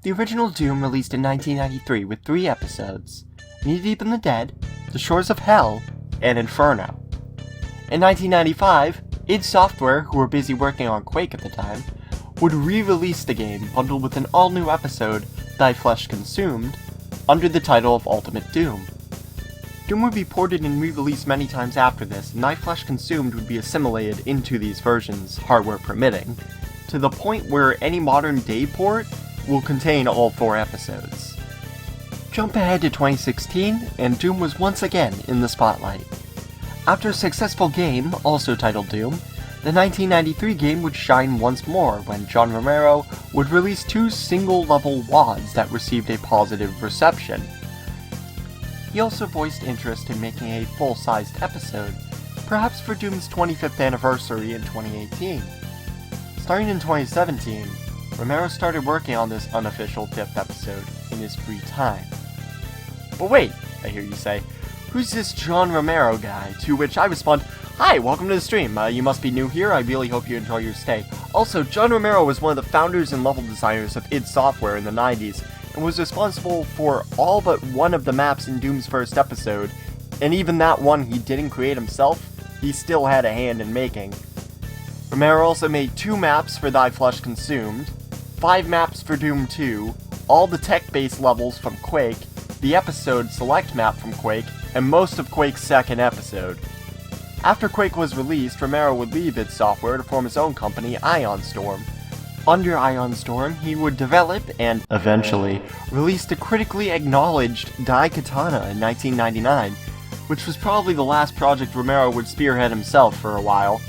The original Doom released in 1993 with 3 episodes: Knee Deep in the Dead, The Shores of Hell, and Inferno. In 1995, id Software, who were busy working on Quake at the time, would re-release the game bundled with an all-new episode, Thy Flesh Consumed, under the title of Ultimate Doom. Doom would be ported and re-released many times after this, and Thy Flesh Consumed would be assimilated into these versions, hardware permitting, to the point where any modern-day port will contain all 4 episodes. Jump ahead to 2016, and Doom was once again in the spotlight. After a successful game, also titled Doom, the 1993 game would shine once more when John Romero would release 2 single-level WADs that received a positive reception. He also voiced interest in making a full-sized episode, perhaps for Doom's 25th anniversary in 2018. Starting in 2017, Romero started working on this unofficial 5th episode in his free time. But wait, I hear you say, who's this John Romero guy? To which I respond, hi, welcome to the stream. You must be new here. I really hope you enjoy your stay. Also, John Romero was one of the founders and level designers of id Software in the 90s, and was responsible for all but one of the maps in Doom's first episode, and even that one he didn't create himself, he still had a hand in making. Romero also made 2 maps for Thy Flesh Consumed, 5 maps for Doom 2, all the tech-based levels from Quake, the episode select map from Quake, and most of Quake's second episode. After Quake was released, Romero would leave id Software to form his own company, Ion Storm. Under Ion Storm, he would develop and, eventually, release the critically acknowledged Daikatana in 1999, which was probably the last project Romero would spearhead himself for a while.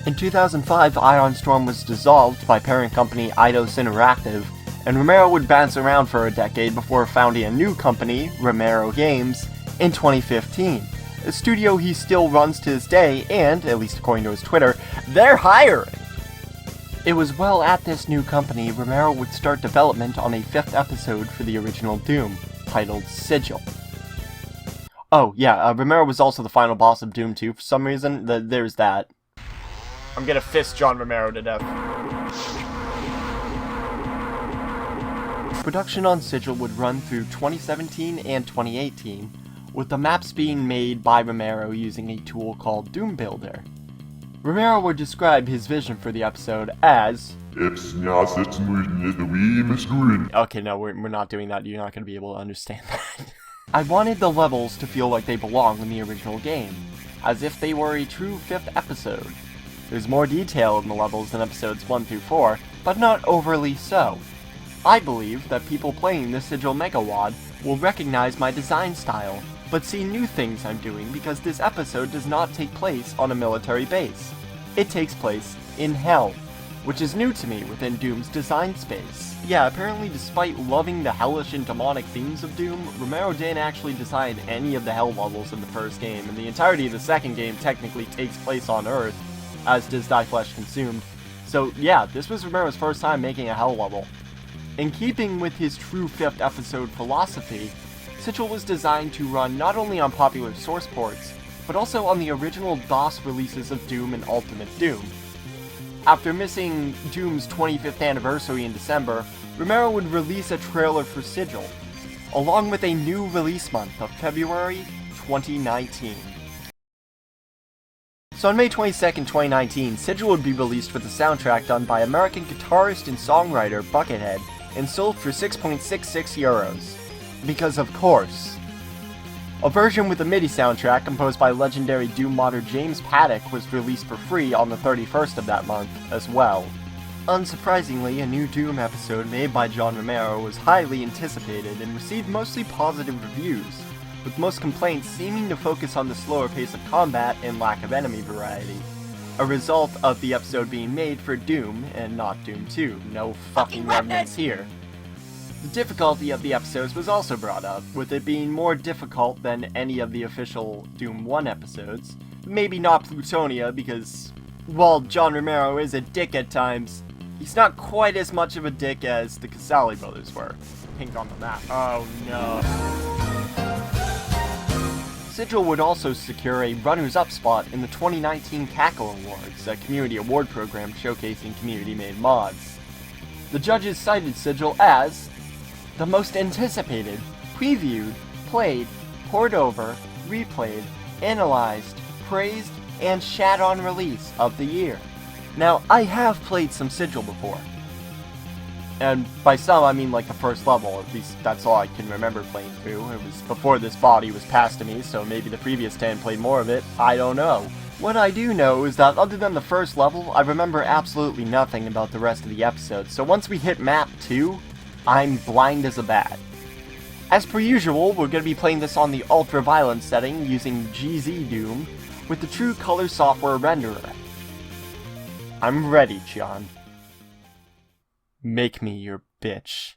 In 2005, Ion Storm was dissolved by parent company Eidos Interactive, and Romero would bounce around for a decade before founding a new company, Romero Games, in 2015. A studio he still runs to this day, and, at least according to his Twitter, they're hiring! It was while at this new company Romero would start development on a 5th episode for the original Doom, titled Sigil. Oh, yeah, Romero was also the final boss of Doom 2 for some reason. There's that. I'm gonna fist John Romero to death. Production on Sigil would run through 2017 and 2018, with the maps being made by Romero using a tool called Doom Builder. Romero would describe his vision for the episode as... Okay, no, we're not doing that. You're not going to be able to understand that. I wanted the levels to feel like they belong in the original game, as if they were a true 5th episode. There's more detail in the levels than episodes 1 through 4, but not overly so. I believe that people playing the Sigil Megawad will recognize my design style, but see new things I'm doing because this episode does not take place on a military base. It takes place in Hell, which is new to me within Doom's design space. Yeah, apparently despite loving the hellish and demonic themes of Doom, Romero didn't actually design any of the Hell levels in the first game, and the entirety of the second game technically takes place on Earth, as does Thy Flesh Consumed. So yeah, this was Romero's first time making a Hell level. In keeping with his true 5th episode philosophy, Sigil was designed to run not only on popular source ports, but also on the original DOS releases of Doom and Ultimate Doom. After missing Doom's 25th anniversary in December, Romero would release a trailer for Sigil, along with a new release month of February 2019. So on May 22nd, 2019, Sigil would be released with a soundtrack done by American guitarist and songwriter Buckethead, and sold for €6.66. Because of course. A version with a MIDI soundtrack composed by legendary Doom modder James Paddock was released for free on the 31st of that month as well. Unsurprisingly, a new Doom episode made by John Romero was highly anticipated and received mostly positive reviews, with most complaints seeming to focus on the slower pace of combat and lack of enemy variety. A result of the episode being made for Doom and not Doom 2. No fucking remnants here. The difficulty of the episodes was also brought up, with it being more difficult than any of the official Doom 1 episodes. Maybe not Plutonia, because while John Romero is a dick at times, he's not quite as much of a dick as the Casali brothers were. Pink on the map. Oh no. Sigil would also secure a runners-up spot in the 2019 Cackle Awards, a community award program showcasing community-made mods. The judges cited Sigil as the most anticipated, previewed, played, poured over, replayed, analyzed, praised, and shat on release of the year. Now, I have played some Sigil before. And by some, I mean like the first level, at least that's all I can remember playing through. It was before this body was passed to me, so maybe the previous 10 played more of it, I don't know. What I do know is that other than the first level, I remember absolutely nothing about the rest of the episodes, so once we hit map 2, I'm blind as a bat. As per usual, we're going to be playing this on the ultra-violent setting using GZ Doom with the True Color Software renderer. I'm ready, John. Make me your bitch.